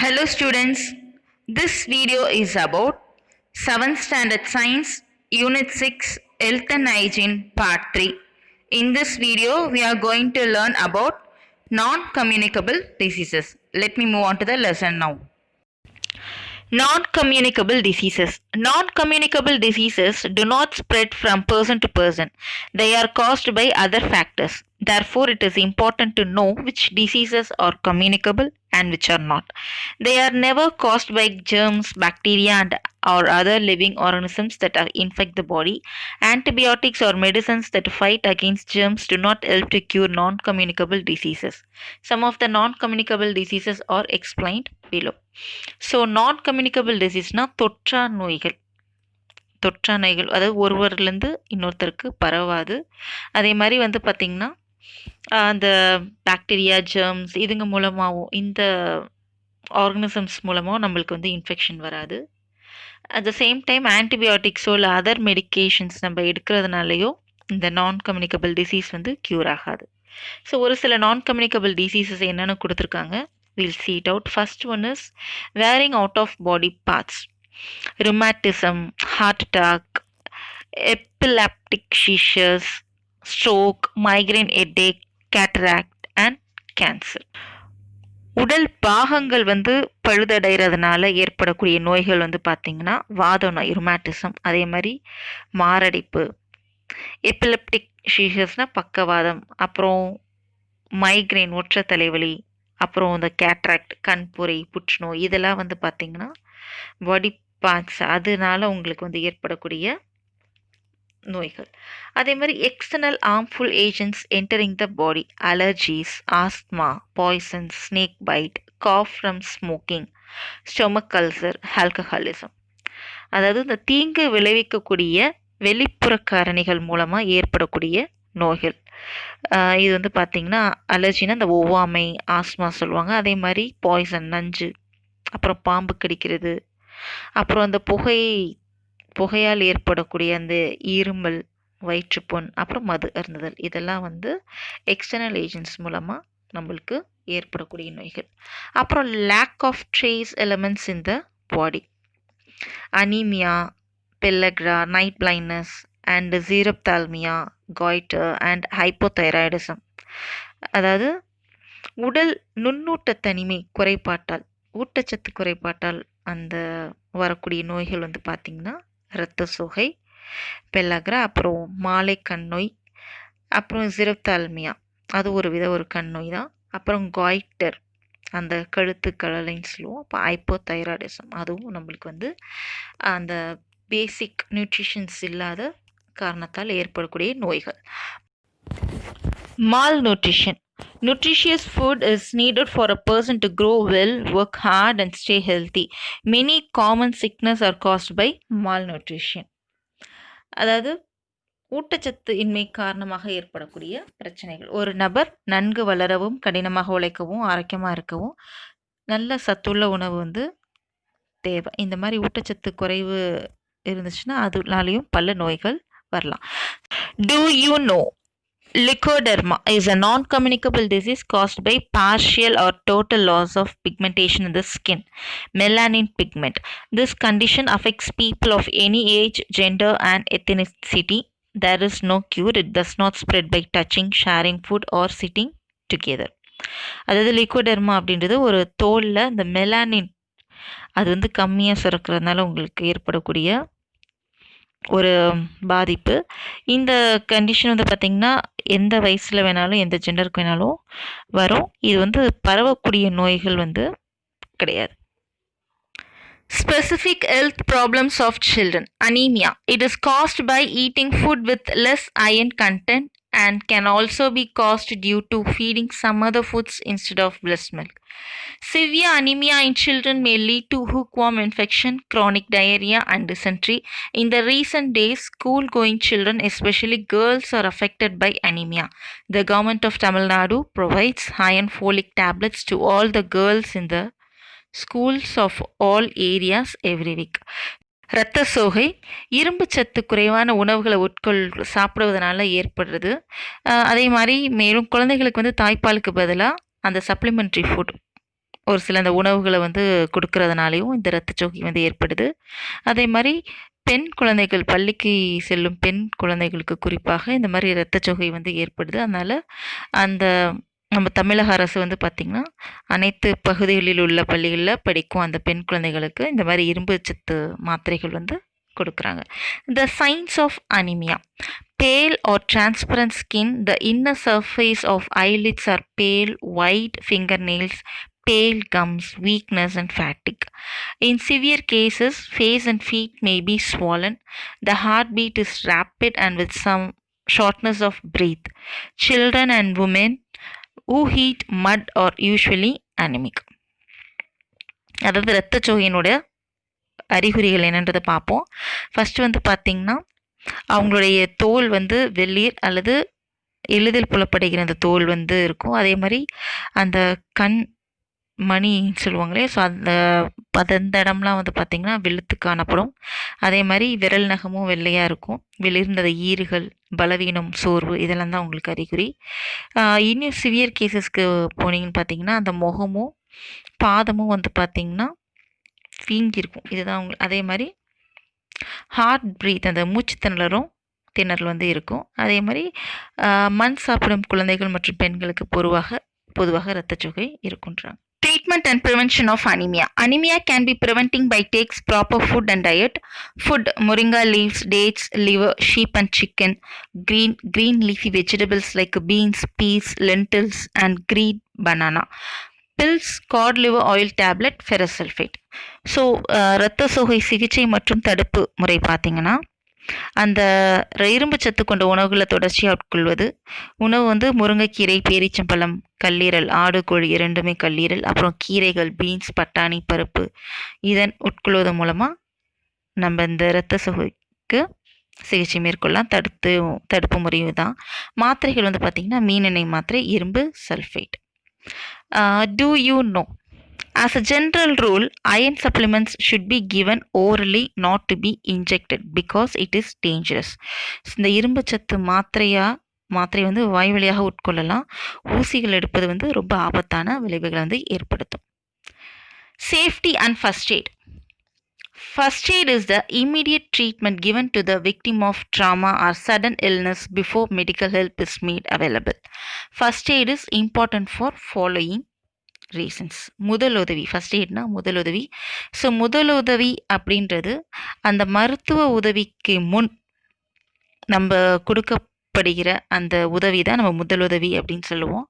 Hello students, this video is about 7th Standard Science Unit 6 Health and Hygiene Part 3. In this video, we are going to learn about non-communicable diseases. Let me move on to the lesson now. Non-communicable diseases. Non-communicable diseases do not spread from person to person. They are caused by other factors. Therefore, it is important to know which diseases are communicable and which are not. They are never caused by germs, bacteria, or other living organisms that infect the body. Antibiotics or medicines that fight against germs do not help to cure non-communicable diseases. Some of the non-communicable diseases are explained below. So non communicable டிசீஸ்னால் தொற்றா நோய்கள் அதாவது ஒருவர்லேருந்து இன்னொருத்தருக்கு பரவாது. அதே மாதிரி பார்த்திங்கன்னா அந்த பாக்டீரியா ஜெர்ம்ஸ் இதுங்க மூலமாகவும் இந்த ஆர்கனிசம்ஸ் மூலமாகவும் நம்மளுக்கு இன்ஃபெக்ஷன் வராது. அட் த சேம் டைம் ஆன்டிபயோட்டிக்ஸோ இல்லை அதர் மெடிக்கேஷன்ஸ் நம்ம எடுக்கிறதுனாலையோ இந்த நான் கம்யூனிகபிள் டிசீஸ் க்யூர் ஆகாது. ஸோ ஒரு சில நான் கம்யூனிகபிள் டிசீசஸ் என்னென்னு கொடுத்துருக்காங்க. We'll see it out. First one is wearing out of body parts. Rheumatism, heart attack, epileptic seizures, stroke, migraine headache, cataract and cancer. உடல் பாகங்கள் பழுதடைகிறதுனால ஏற்படக்கூடிய நோய்கள் பார்த்திங்கன்னா வாத நோய் ருமேட்டிசம், அதே மாதிரி மாரடைப்பு, எபிலெப்டிக் சீஷர்ஸ்னால் பக்கவாதம், அப்புறம் மைக்ரைன் ஒற்றை தலைவலி, அப்புறம் இந்த கேட்ராக்ட் கண்புரை புற்றுநோய் இதெல்லாம் பார்த்திங்கன்னா பாடி பார்ட்ஸ் அதனால உங்களுக்கு ஏற்படக்கூடிய நோய்கள். அதே மாதிரி external harmful agents entering the body, allergies, asthma, poisons, snake bite, cough from smoking, stomach ulcer, alcoholism. அதாவது இந்த தீங்கு விளைவிக்கக்கூடிய வெளிப்புற காரணிகள் மூலமாக ஏற்படக்கூடிய நோய்கள். இது பார்த்திங்கன்னா அலர்ஜினா இந்த ஒவ்வாமை, ஆஸ்மா சொல்லுவாங்க. அதே மாதிரி பாய்சன் நஞ்சு, அப்புறம் பாம்பு கடிக்கிறது, அப்புறம் அந்த புகையால் ஏற்படக்கூடிய அந்த இருமல், வயிற்றுப்புண், அப்புறம் மது அருந்துதல் இதெல்லாம் எக்ஸ்டர்னல் ஏஜென்ட்ஸ் மூலமாக நம்மளுக்கு ஏற்படக்கூடிய நோய்கள். அப்புறம் lack of trace elements in the body, anaemia, pellagra, night blindness and xerophthalmia, goiter and hypothyroidism. அதாவது உடல் நுண்ணூட்ட தனிமை குறைபாட்டால், ஊட்டச்சத்து குறைபாட்டால் அந்த வரக்கூடிய நோய்கள் பார்த்திங்கன்னா இரத்த சோகை, பெல்லக்ரா, அப்புறம் மாலை கண் நோய், அப்புறம் ஜீரோப்தால்மியா அது ஒரு கண் நோய் தான். அப்புறம் goiter அந்த கழுத்து கழலைன்னு சொல்லுவோம். அப்போ ஹைப்போதைராய்டிசம் அதுவும் நம்மளுக்கு அந்த பேசிக் நியூட்ரிஷன்ஸ் இல்லாத காரணத்தால் ஏற்படக்கூடிய நோய்கள். Malnutrition. Nutritious food is needed for a person to grow well, work hard and stay healthy. Many common sickness are caused by malnutrition. அதாவது ஊட்டச்சத்து இன்மை காரணமாக ஏற்படக்கூடிய பிரச்சனைகள். ஒரு நபர் நன்கு வளரவும், கடினமாக உழைக்கவும், ஆரோக்கியமாக இருக்கவும் நல்ல சத்துள்ள உணவு தேவை. இந்த மாதிரி ஊட்டச்சத்து குறைவு இருந்துச்சுன்னா அதனாலையும் பல நோய்கள் வரலாம். Do you know Leukoderma is a non-communicable disease caused by partial or total loss of pigmentation in the skin, melanin pigment. This condition affects people of any age, gender and ethnicity. There is no cure. It does not spread by touching, sharing food or sitting together. அதாவது leucoderma அப்படின்றது ஒரு தோலில் இந்த melanin அது கம்மியாக சுரக்கிறதுனால உங்களுக்கு ஏற்படக்கூடிய ஒரு பாதிப்பு. இந்த கண்டிஷன் பார்த்திங்கன்னா எந்த வயசில் வேணாலும் எந்த ஜெண்டருக்கு வேணாலும் வரும். இது பரவக்கூடிய நோய்கள் கிடையாது. Specific health problems of children. Anemia. It is caused by eating food with less iron content and can also be caused due to feeding some other foods instead of breast milk. Severe anemia in children may lead to hookworm infection, chronic diarrhea and dysentery. In the recent days, school-going children, especially girls, are affected by anemia. The government of Tamil Nadu provides iron folic tablets to all the girls in the schools of all areas every week. இரத்த சோகை இரும்பு சத்து குறைவான உணவுகளை சாப்பிடுவதனால ஏற்படுறது. அதே மாதிரி மேலும் குழந்தைகளுக்கு தாய்ப்பாலுக்கு பதிலாக அந்த சப்ளிமெண்ட்ரி ஃபுட் ஒரு சில அந்த உணவுகளை வந்து கொடுக்கறதுனாலையும் இந்த இரத்தச்சோகை வந்து ஏற்படுது. அதே மாதிரி பெண் குழந்தைகள் பள்ளிக்கு செல்லும் பெண் குழந்தைகளுக்கு குறிப்பாக இந்த மாதிரி இரத்தச்சோகை வந்து ஏற்படுது. அதனால் அந்த நம்ம தமிழக அரசு வந்து பார்த்திங்கன்னா அனைத்து பகுதிகளில் உள்ள பள்ளிகளில் படிக்கும் அந்த பெண் குழந்தைகளுக்கு இந்த மாதிரி இரும்பு சத்து மாத்திரைகள் வந்து கொடுக்குறாங்க. The signs of anemia: pale or transparent skin, the inner surface of eyelids are pale, white fingernails, pale gums, weakness and fatigue. In severe cases, face and feet may be swollen. The heartbeat is rapid and with some shortness of breath. Children and women who eat mud are usually anemic. அதாவது இரத்தச்சோகையினோட அறிகுறிகள் என்னன்றதை பார்ப்போம். First வந்து பார்த்திங்கன்னா அவங்களுடைய தோல் வந்து வெள்ளீர் அல்லது எளிதில் புலப்படுகிற அந்த தோல் வந்து இருக்கும். அதே மாதிரி அந்த கண் மணின்னு சொல்லுவாங்களே, ஸோ அந்த இடம்லாம் வந்து பார்த்திங்கன்னா வெளுத்து காணப்படும். அதே மாதிரி விரல் நகமும் வெள்ளையாக இருக்கும். வெளிர்ந்த ஈறுகள், பலவீனம், சோர்வு இதெல்லாம் தான் உங்களுக்கு அறிகுறி. இன்னும் சிவியர் கேசஸ்க்கு போனீங்கன்னு பார்த்தீங்கன்னா அந்த முகமும் பாதமும் வந்து பார்த்திங்கன்னா வீங்கியிருக்கும். இதுதான் அதே மாதிரி ஹார்ட் ப்ரீத், அந்த மூச்சு திணறல் வந்து இருக்கும். அதே மாதிரி மண் சாப்பிடும் குழந்தைகள் மற்றும் பெண்களுக்கு பொதுவாக இரத்தச்சோகை இருக்குன்றாங்க. Treatment and prevention of anemia. Anemia can be preventing by takes proper food and diet. Food: moringa leaves, dates, liver, sheep and chicken, green leafy vegetables like beans, peas, lentils and green banana. Pills: cod liver oil tablet, ferrous sulfate. So இரத்த சோகை சிகிச்சை மற்றும் தடுப்பு முறை பார்த்திங்கன்னா அந்த இரும்பு சத்து கொண்ட உணவுகளை தொடர்ச்சியாக உட்கொள்வது. உணவு வந்து முருங்கைக்கீரை, பேரிச்சம்பழம், கல்லீரல், ஆடு கோழி இரண்டுமே கல்லீரல், அப்புறம் கீரைகள், பீன்ஸ், பட்டாணி, பருப்பு இதன் உட்கொள்வதன் மூலமாக நம்ம இந்த இரத்த சோகைக்கு சிகிச்சை மேற்கொள்ளலாம். தடுப்பு முறையும் தான். மாத்திரைகள் வந்து பார்த்திங்கன்னா மீனெண்ணெய் மாத்திரை, இரும்பு sulphate. Do you know? As a general rule, iron supplements should be given orally, not to be injected because it is dangerous. இந்த இரும்பு சத்து மாத்திரை வந்து வாய் வழியாக உட்கொள்ளலாம். ஊசிகள் எடுப்பது வந்து ரொம்ப ஆபத்தான விளைவுகளை வந்து ஏற்படுத்தும். Safety and first aid. First aid is the immediate treatment given to the victim of trauma or sudden illness before medical help is made available. First aid is important for following reasons. முதலுதவி, first எய்ட்னா முதலுதவி. So முதலுதவி அப்படின்றது அந்த மருத்துவ உதவிக்கு முன் நம்ம கொடுக்கப்படுகிற அந்த உதவி தான் நம்ம முதலுதவி அப்படின்னு சொல்லுவோம்.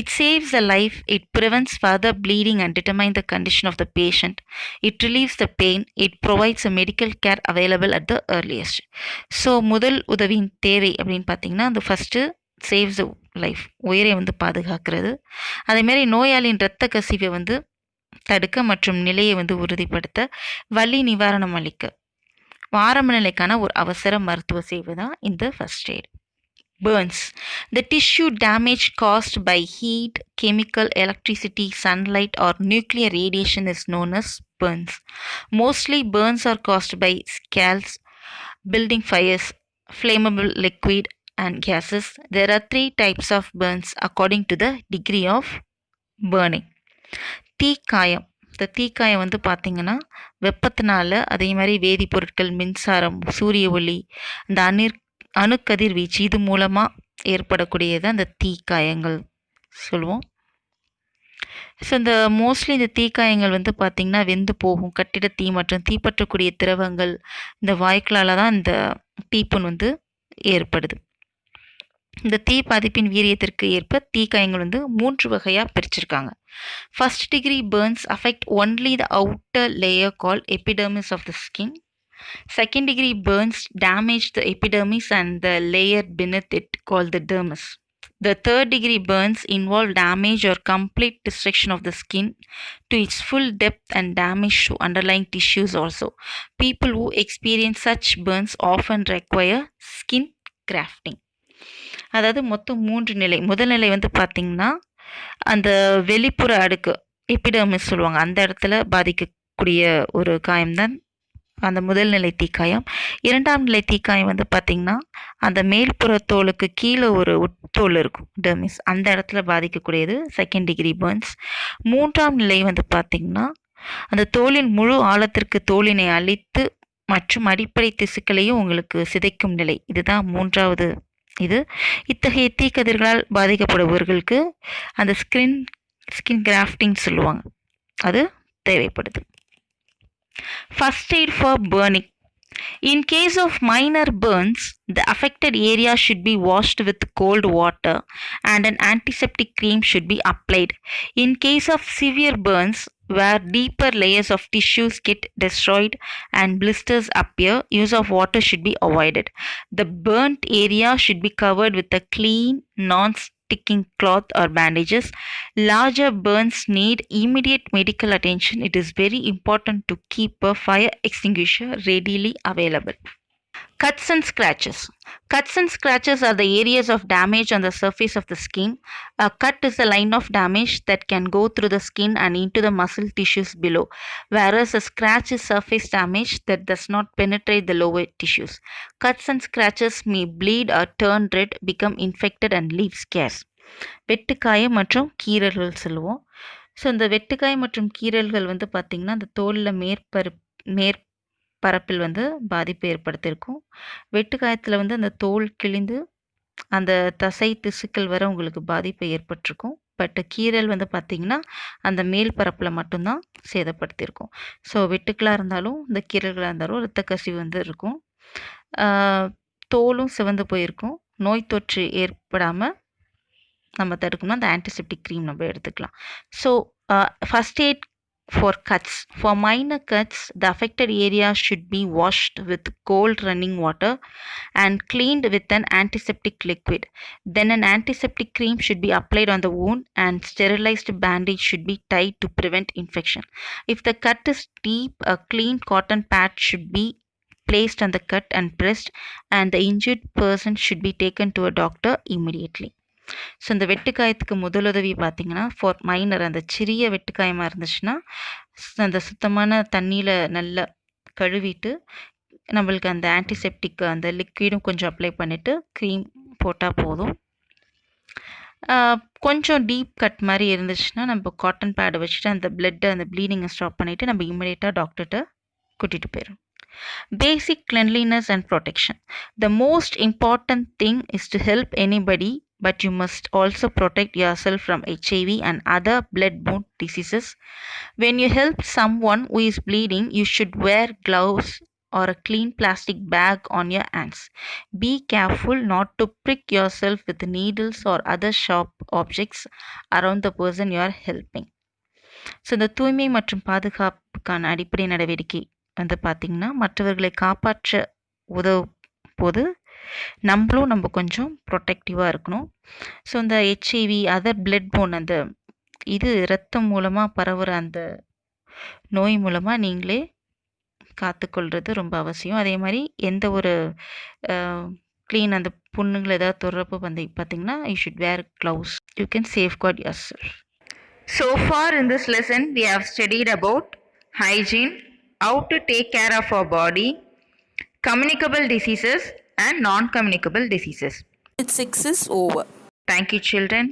It saves the life, it prevents further bleeding and determine the condition of the patient, it relieves the pain, it provides a medical care available at the earliest. So முதல் உதவியின் தேவை அப்படின்னு பார்த்தீங்கன்னா அந்த ஃபஸ்ட்டு சேவ்ஸ் த லைஃப், உயிரை வந்து பாதுகாக்கிறது. அதேமாரி நோயாளியின் இரத்த கசிவை வந்து தடுக்க மற்றும் நிலையை வந்து உறுதிப்படுத்த, வலி நிவாரணம் அளிக்க ஆரம்ப நிலைக்கான ஒரு அவசர மருத்துவ சேவை தான் இந்த first eight. Burns. The tissue damage caused by heat, chemical, electricity, sunlight or nuclear radiation is known as burns. Mostly burns are caused by scalds, building fires, flammable liquid and gases. There are 3 types of burns according to the degree of burning. தீக்காயம். இந்த தீக்காயம் வந்து பார்த்திங்கன்னா வெப்பத்தினால, அதே மாதிரி வேதிப்பொருட்கள், மின்சாரம், சூரிய ஒளி, இந்த அணுக்கதிர்வீச்சு இது மூலமாக ஏற்படக்கூடியது அந்த தீக்காயங்கள் சொல்லுவோம். ஸோ இந்த மோஸ்ட்லி இந்த தீக்காயங்கள் வந்து பார்த்திங்கன்னா வெந்து போகும். கட்டிட தீ மற்றும் தீப்பற்றக்கூடிய திரவங்கள் இந்த வாயுக்களால் தான் இந்த தீப்புண் வந்து ஏற்படுது. இந்த தீ பாதிப்பின் வீரியத்திற்கு ஏற்ப தீக்காயங்கள் வந்து 3 வகையாக பிரிச்சிருக்காங்க. First degree burns affect only the outer layer called epidermis of the skin. Second degree burns damage the epidermis and the layer beneath it called the dermis. The third degree burns involve damage or complete destruction of the skin to its full depth and damage to underlying tissues also. People who experience such burns often require skin grafting. அதாவது மொத்தம் 3 நிலை. முதல் நிலை வந்து பார்த்திங்கன்னா அந்த வெளிப்புற அடுக்கு எபிடர்மிஸ் சொல்லுவாங்க, அந்த இடத்துல பாதிக்கக்கூடிய ஒரு காயம்தான் அந்த முதல் நிலை தீக்காயம். இரண்டாம் நிலை தீக்காயம் வந்து பார்த்திங்கன்னா அந்த மேல்புற தோலுக்கு கீழே ஒரு உட்தோல் இருக்கும், டெர்மிஸ், அந்த இடத்துல பாதிக்கக்கூடியது செகண்ட் டிகிரி பர்ன்ஸ். மூன்றாம் நிலை வந்து பார்த்திங்கன்னா அந்த தோலின் முழு ஆழத்திற்கு தோலினை அழித்து மற்றும் அடிப்படை திசுக்களையும் உங்களுக்கு சிதைக்கும் நிலை. இதுதான் மூன்றாவது இது. இத்தகைய தீக்கதிர்களால் பாதிக்கப்படுபவர்களுக்கு அந்த ஸ்கின் கிராஃப்டிங் சொல்லுவாங்க, அது தேவைப்படுது. First aid for burning. In case of minor burns, the affected area should be washed with cold water and an antiseptic cream should be applied. In case of severe burns, where deeper layers of tissues get destroyed and blisters appear, use of water should be avoided. The burnt area should be covered with a clean, non-sticking cloth or bandages. Larger burns need immediate medical attention. It is very important to keep a fire extinguisher readily available. Cuts and scratches. Cuts and scratches are the areas of damage on the surface of the skin. A cut is a line of damage that can go through the skin and into the muscle tissues below, whereas a scratch is surface damage that does not penetrate the lower tissues. Cuts and scratches may bleed or turn red, become infected and leave scars. வெட்டுக்காயம் மற்றும் கீறல்கள் சொல்லுவோம். So இந்த வெட்டுக்காயம் மற்றும் கீறல்கள் வந்து பார்த்திங்கன்னா அந்த தோலில் மேற்பரப்பில் வந்து பாதிப்பு ஏற்படுத்தியிருக்கும். வெட்டுக்காயத்தில் வந்து அந்த தோல் கிழிந்து அந்த தசை திசுக்கள் வர உங்களுக்கு பாதிப்பு ஏற்பட்டிருக்கும். பட் கீறல் வந்து பார்த்திங்கன்னா அந்த மேல் பரப்பில் மட்டும்தான் சேதப்படுத்தியிருக்கும். ஸோ வெட்டுக்களாக இருந்தாலும் இந்த கீறல்களாக இருந்தாலும் இரத்த கசிவு வந்து இருக்கும், தோலும் சிவந்து போயிருக்கும். நோய் தொற்று ஏற்படாமல் நம்ம தடுக்கணும்னா அந்த ஆன்டிசெப்டிக் க்ரீம் நம்ம எடுத்துக்கலாம். So first aid for cuts. For minor cuts, the affected area should be washed with cold running water and cleaned with an antiseptic liquid. Then an antiseptic cream should be applied on the wound and sterilized bandage should be tied to prevent infection. If the cut is deep, a clean cotton pad should be placed on the cut and pressed, and the injured person should be taken to a doctor immediately. So இந்த வெட்டுக்காயத்துக்கு முதலுதவி பார்த்திங்கன்னா for minor, அந்த சிறிய வெட்டுக்காயமாக இருந்துச்சுன்னா அந்த சுத்தமான தண்ணியில் நல்லா கழுவிட்டு நம்மளுக்கு அந்த ஆன்டிசெப்டிக் அந்த லிக்விடும் கொஞ்சம் அப்ளை பண்ணிவிட்டு க்ரீம் போட்டால் போதும். கொஞ்சம் டீப் கட் மாதிரி இருந்துச்சுன்னா நம்ம காட்டன் பேடை வச்சுட்டு அந்த பிளட்டை அந்த ப்ளீடிங்கை ஸ்டாப் பண்ணிவிட்டு நம்ம இம்மிடியேட்டாக டாக்டர்கிட்ட கூட்டிகிட்டு போயிடும். Basic cleanliness and protection. The most important thing is to help anybody, but you must also protect yourself from HIV and other blood-borne diseases. When you help someone who is bleeding, you should wear gloves or a clean plastic bag on your hands. Be careful not to prick yourself with needles or other sharp objects around the person you are helping. So இந்த தூய்மை மற்றும் பாதுகாப்புக்கான அடிப்படை நடவடிக்கை வந்து பார்த்திங்கன்னா மற்றவர்களை காப்பாற்ற உதவும் போது நம்ம கொஞ்சம் ப்ரொடெக்டிவாக இருக்கணும். ஸோ இந்த ஹெச்ஐவி அதர் பிளட் போன் அந்த இது இரத்தம் மூலமாக பரவுகிற அந்த நோய் மூலமாக நீங்களே காத்துக்கொள்வது ரொம்ப அவசியம். அதே மாதிரி எந்த ஒரு க்ளீன் அந்த புண்ணுங்களை ஏதாவது தொடர்பு வந்து பார்த்திங்கன்னா you should where gloves. You can safeguard your self. So far in this lesson we have studied about hygiene, how to take care of our body, communicable diseases and non-communicable diseases. Unit 6 is over. Thank you children.